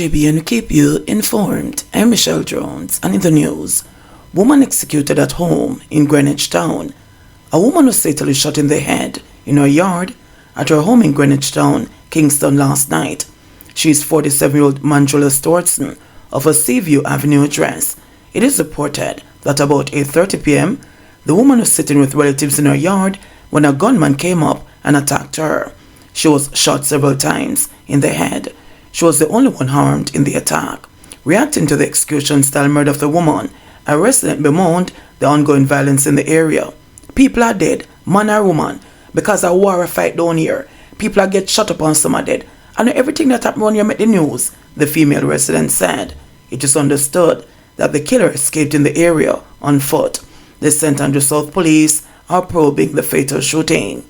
JBNN keep you informed. I'm Michelle Jones, and in the news, woman executed at home in Greenwich town. A woman was fatally shot in the head in her yard at her home in Greenwich town, Kingston, last night. She is 47-year-old Manjula Stortson of a Seaview Avenue address. It is reported that about 8:30 p.m., the woman was sitting with relatives in her yard when a gunman came up and attacked her. She was shot several times in the head. She was the only one harmed in the attack. Reacting to the execution-style murder of the woman, a resident bemoaned the ongoing violence in the area. People are dead, man or woman, because of war or fight down here. People are get shot up and some are dead. I know everything that happened when you make the news, the female resident said. It is understood that the killer escaped in the area on foot. The St. Andrew South Police are probing the fatal shooting.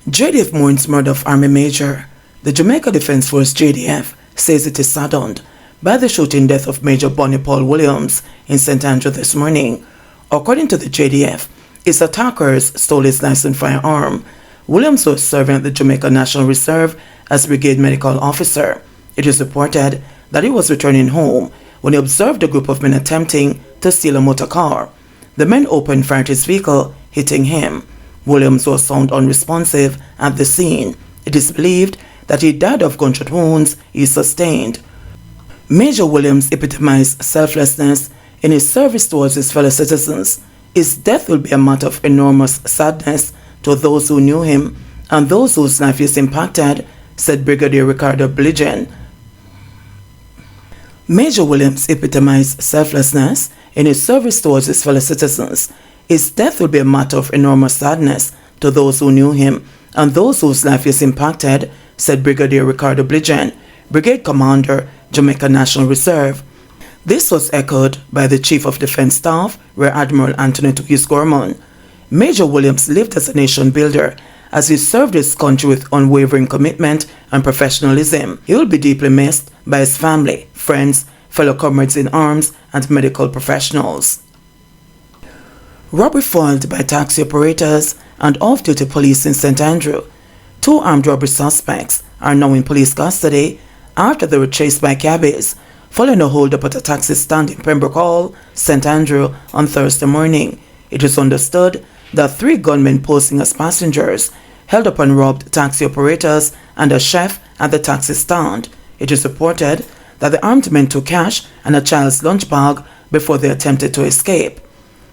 JDF mourns murder of Army Major. The Jamaica Defense Force JDF says it is saddened by the shooting death of Major Bonnie Paul Williams in St. Andrew this morning. According to the JDF, its attackers stole his licensed firearm. Williams was serving at the Jamaica National Reserve as Brigade Medical Officer. It is reported that he was returning home when he observed a group of men attempting to steal a motor car. The men opened fire at his vehicle, hitting him. Williams was found unresponsive at the scene. It is believed that he died of gunshot wounds he sustained. Major Williams epitomized selflessness in his service towards his fellow citizens. His death will be a matter of enormous sadness to those who knew him and those whose life is impacted, said Brigadier Ricardo Bligen. Major Williams epitomized selflessness in his service towards his fellow citizens. His death will be a matter of enormous sadness to those who knew him and those whose life is impacted, said Brigadier Ricardo Bligen, Brigade Commander, Jamaica National Reserve. This was echoed by the Chief of Defense Staff, Rear Admiral Anthony Tukis Gorman. Major Williams lived as a nation builder as he served his country with unwavering commitment and professionalism. He will be deeply missed by his family, friends, fellow comrades in arms, and medical professionals. Robbery foiled by taxi operators and off-duty police in St. Andrew. 2 armed robbery suspects are now in police custody after they were chased by cabbies following a hold-up at a taxi stand in Pembroke Hall, St. Andrew, on Thursday morning. It is understood that 3 gunmen posing as passengers held up and robbed taxi operators and a chef at the taxi stand. It is reported that the armed men took cash and a child's lunch bag before they attempted to escape.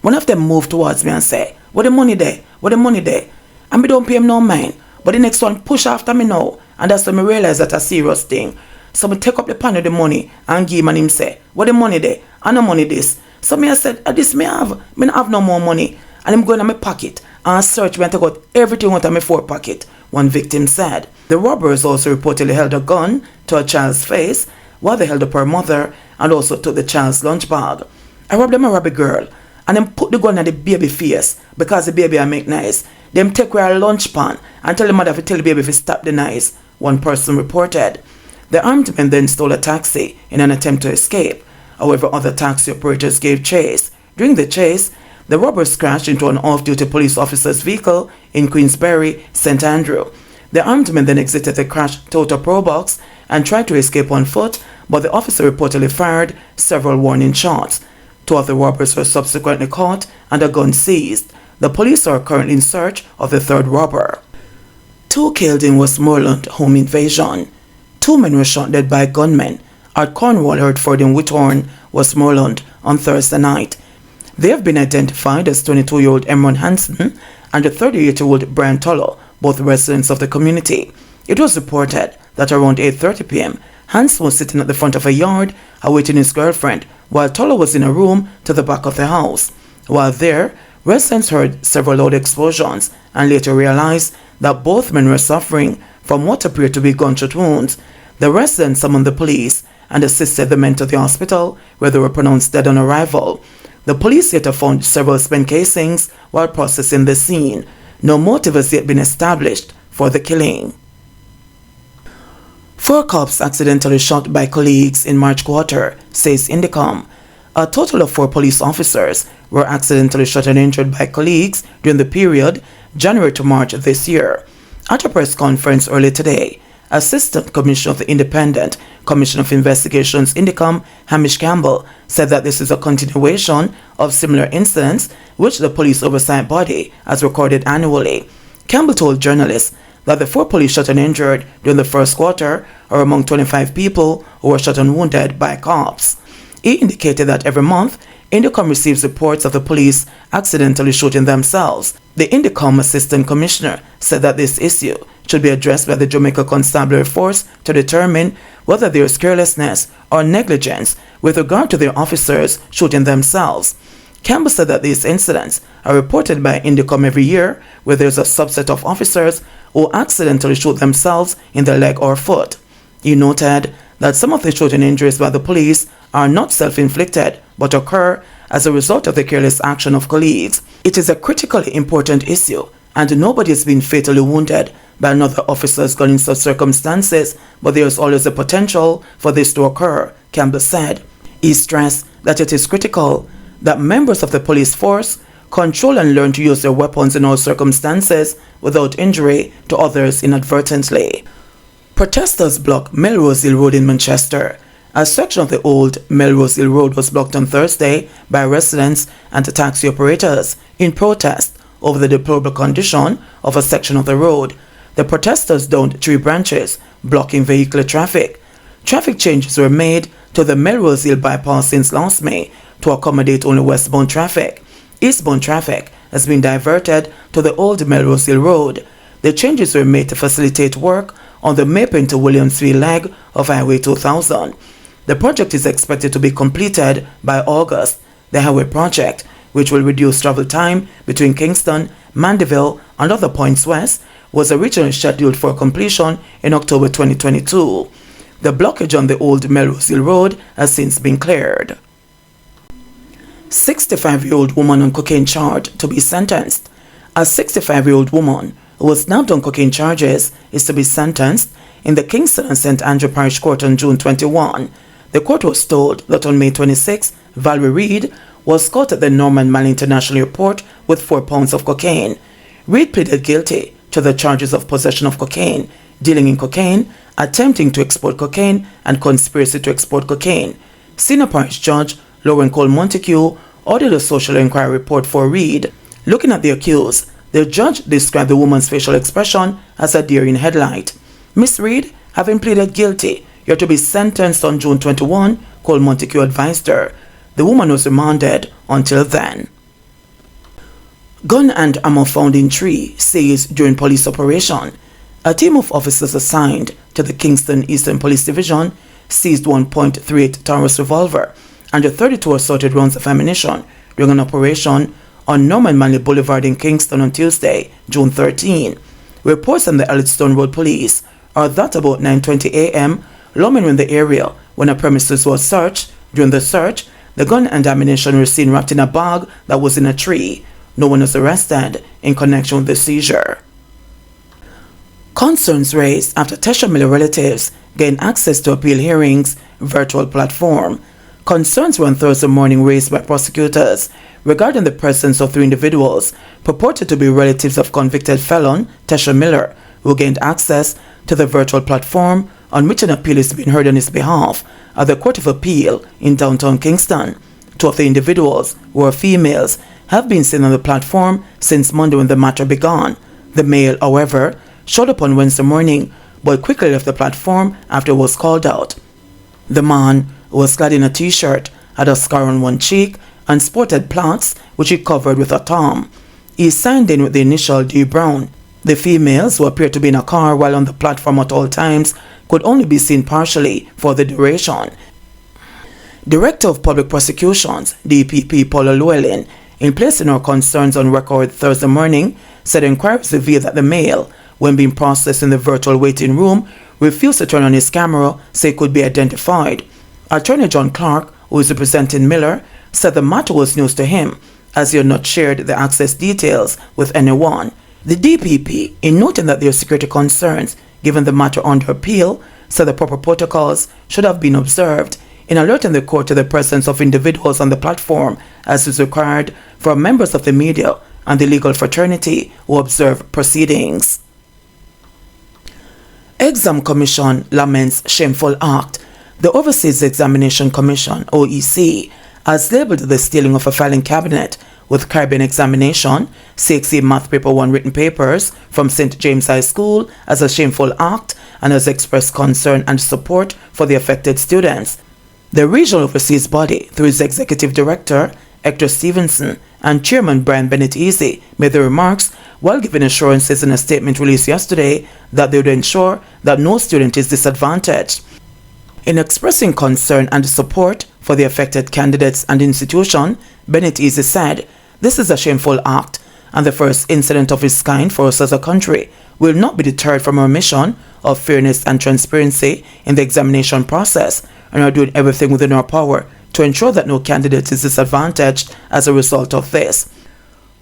One of them moved towards me and said, "Where the money there? Where the money there?" And me don't pay him no mind. But the next one push after me now, and that's when me realize that a serious thing. So me take up the pan of the money and give him, and him say, "Where the money there? And no money this." So me I said, "This me have. Me not have no more money." And him go in my pocket and search me and take out everything out of my 4 pocket, one victim said. The robbers also reportedly held a gun to a child's face while they held up her mother and also took the child's lunch bag. I robbed them a robbery girl and then put the gun at the baby face because the baby I make nice. Them take away her lunch pan and tell the mother to tell the baby to stop the noise, one person reported. The armed men then stole a taxi in an attempt to escape. However, other taxi operators gave chase. During the chase, the robbers crashed into an off-duty police officer's vehicle in Queensberry, St. Andrew. The armed men then exited the crashed Toyota Probox and tried to escape on foot, but the officer reportedly fired several warning shots. 2 of the robbers were subsequently caught and a gun seized. The police are currently in search of the 3rd robber. 2 killed in Westmoreland home invasion. 2 men were shot dead by gunmen at Cornwall Hertford in Whithorn, Westmoreland on Thursday night. They have been identified as 22-year-old Emron Hansen and the 38-year-old Brian Tullo, both residents of the community. It was reported that around 8:30 p.m., Hansen was sitting at the front of a yard awaiting his girlfriend, while Tullo was in a room to the back of the house. While there, residents heard several loud explosions and later realized that both men were suffering from what appeared to be gunshot wounds. The residents summoned the police and assisted the men to the hospital, where they were pronounced dead on arrival. The police later found several spent casings while processing the scene. No motive has yet been established for the killing. 4 cops accidentally shot by colleagues in March quarter, says Indicom. A total of 4 police officers were accidentally shot and injured by colleagues during the period January to March this year. At a press conference early today, Assistant Commissioner of the Independent Commission of Investigations Indicom, Hamish Campbell, said that this is a continuation of similar incidents which the police oversight body has recorded annually. Campbell told journalists that the 4 police shot and injured during the first quarter are among 25 people who were shot and wounded by cops. He indicated that every month, Indicom receives reports of the police accidentally shooting themselves. The Indicom Assistant Commissioner said that this issue should be addressed by the Jamaica Constabulary Force to determine whether there is carelessness or negligence with regard to their officers shooting themselves. Campbell said that these incidents are reported by Indicom every year, where there is a subset of officers who accidentally shoot themselves in the leg or foot. He noted that some of the shooting injuries by the police are not self-inflicted but occur as a result of the careless action of colleagues. It is a critically important issue, and nobody has been fatally wounded by another officer's gun in such circumstances, but there is always a potential for this to occur, Campbell said. He stressed that it is critical that members of the police force control and learn to use their weapons in all circumstances without injury to others inadvertently. Protesters blocked Melrose Hill Road in Manchester. A section of the old Melrose Hill Road was blocked on Thursday by residents and taxi operators in protest over the deplorable condition of a section of the road. The protesters downed 3 branches, blocking vehicular traffic. Traffic changes were made to the Melrose Hill bypass since last May to accommodate only westbound traffic. Eastbound traffic has been diverted to the old Melrose Hill Road. The changes were made to facilitate work on the Maple to Williamsville leg of Highway 2000. The project is expected to be completed by August. The highway project, which will reduce travel time between Kingston, Mandeville, and other points west, was originally scheduled for completion in October 2022. The blockage on the old Melrose Hill Road has since been cleared. 65-year-old woman on cocaine charge to be sentenced. A 65-year-old woman who was nabbed on cocaine charges is to be sentenced in the Kingston and St. Andrew Parish Court on June 21. The court was told that on May 26, Valerie Reed was caught at the Norman Mall International Airport with 4 pounds of cocaine. Reed pleaded guilty to the charges of possession of cocaine, dealing in cocaine, attempting to export cocaine, and conspiracy to export cocaine. Senior Parish Judge Lauren Cole Montague ordered a social inquiry report for Reed. Looking at the accused, the judge described the woman's facial expression as a deer in headlight. Miss Reed, having pleaded guilty, you're to be sentenced on June 21, Cole Montague advised her. The woman was remanded until then. Gun and ammo found in tree seized during police operation. A team of officers assigned to the Kingston Eastern Police Division seized 1.38 Taurus revolver and 32 assorted rounds of ammunition during an operation on Norman Manley Boulevard in Kingston on Tuesday, June 13. Reports from the Elliston Road Police are that about 9:20 a.m., lawmen were in the area when a premises was searched. During the search, the gun and ammunition were seen wrapped in a bag that was in a tree. No one was arrested in connection with the seizure. Concerns raised after Tasha Miller relatives gained access to appeal hearings virtual platform. Concerns were on Thursday morning raised by prosecutors regarding the presence of 3 individuals purported to be relatives of convicted felon Tasha Miller, who gained access to the virtual platform on which an appeal is being heard on his behalf at the Court of Appeal in downtown Kingston. 2 of the individuals, who are females, have been seen on the platform since Monday when the matter began. The male, however, showed up on Wednesday morning but quickly left the platform after he was called out. The man, who was clad in a t-shirt, had a scar on one cheek and sported plaits which he covered with a thumb. He signed in with the initial D. Brown. The females, who appeared to be in a car while on the platform at all times, could only be seen partially for the duration. Director of Public Prosecutions, DPP Paula Llewellyn, in placing her concerns on record Thursday morning, said inquiries revealed that the male, when being processed in the virtual waiting room, refused to turn on his camera so he could be identified. Attorney John Clark, who is representing Miller, said the matter was news to him, as he had not shared the access details with anyone. The DPP, in noting that there are security concerns given the matter under appeal, said the proper protocols should have been observed in alerting the court to the presence of individuals on the platform, as is required for members of the media and the legal fraternity who observe proceedings. Exam Commission laments shameful act. The Overseas Examination Commission, OEC, has labelled the stealing of a filing cabinet with Caribbean examination, CXC Math Paper 1 written papers from St. James High School as a shameful act and has expressed concern and support for the affected students. The regional overseas body, through its executive director, Hector Stevenson, and chairman Brian Bennett Easy, made the remarks while giving assurances in a statement released yesterday that they would ensure that no student is disadvantaged. In expressing concern and support for the affected candidates and institution, Bennett Easy said, "This is a shameful act and the first incident of its kind for us as a country. We will not be deterred from our mission of fairness and transparency in the examination process and are doing everything within our power to ensure that no candidate is disadvantaged as a result of this.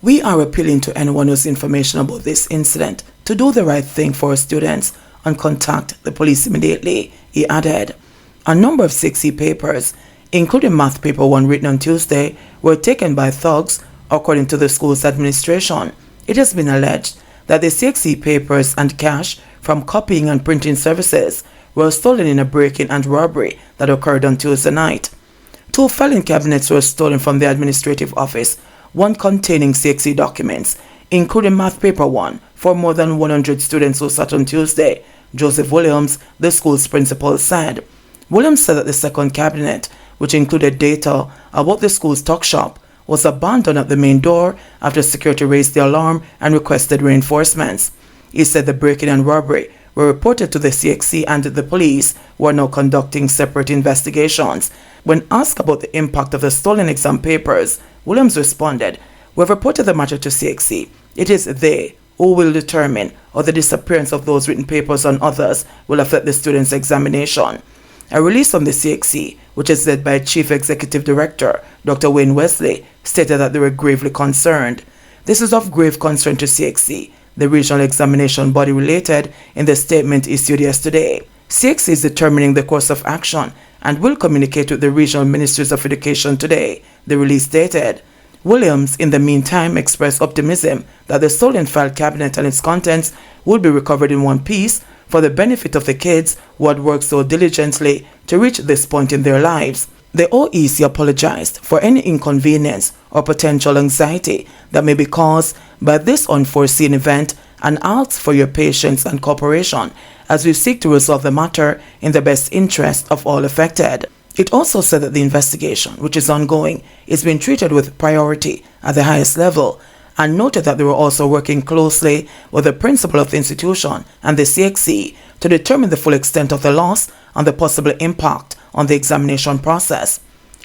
We are appealing to anyone who has information about this incident to do the right thing for our students and contact the police immediately," he added. A number of CXC papers, including Math Paper 1 written on Tuesday, were taken by thugs, according to the school's administration. It has been alleged that the CXC papers and cash from copying and printing services were stolen in a break-in and robbery that occurred on Tuesday night. 2 filing cabinets were stolen from the administrative office, one containing CXC documents, including Math Paper 1 for more than 100 students who sat on Tuesday, Joseph Williams, the school's principal, said. Williams said that the second cabinet, which included data about the school's tuck shop, was abandoned at the main door after security raised the alarm and requested reinforcements. He said the break-in and robbery were reported to the CXC and the police, who are now conducting separate investigations. When asked about the impact of the stolen exam papers, Williams responded, "We have reported the matter to CXC. It is they who will determine how the disappearance of those written papers and others will affect the students' examination." A release from the CXC, which is led by Chief Executive Director Dr. Wayne Wesley, stated that they were gravely concerned. "This is of grave concern to CXC," the regional examination body related in the statement issued yesterday. CXC is determining the course of action and will communicate with the regional ministries of education today, the release stated. Williams, in the meantime, expressed optimism that the stolen file cabinet and its contents will be recovered in one piece for the benefit of the kids who had worked so diligently to reach this point in their lives. The OEC apologized for any inconvenience or potential anxiety that may be caused by this unforeseen event and asks for your patience and cooperation as we seek to resolve the matter in the best interest of all affected. It also said that the investigation, which is ongoing, is being treated with priority at the highest level, and noted that they were also working closely with the principal of the institution and the CXC to determine the full extent of the loss and the possible impact on the examination process.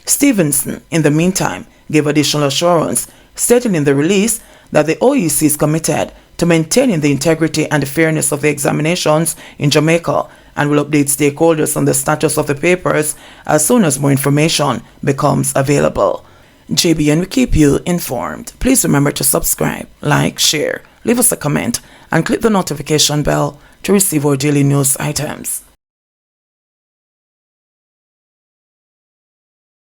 Stevenson, in the meantime, gave additional assurance, stating in the release that the OEC is committed to maintaining the integrity and fairness of the examinations in Jamaica and will update stakeholders on the status of the papers as soon as more information becomes available. JBN will keep you informed. Please remember to subscribe, like, share, leave us a comment, and click the notification bell to receive our daily news items.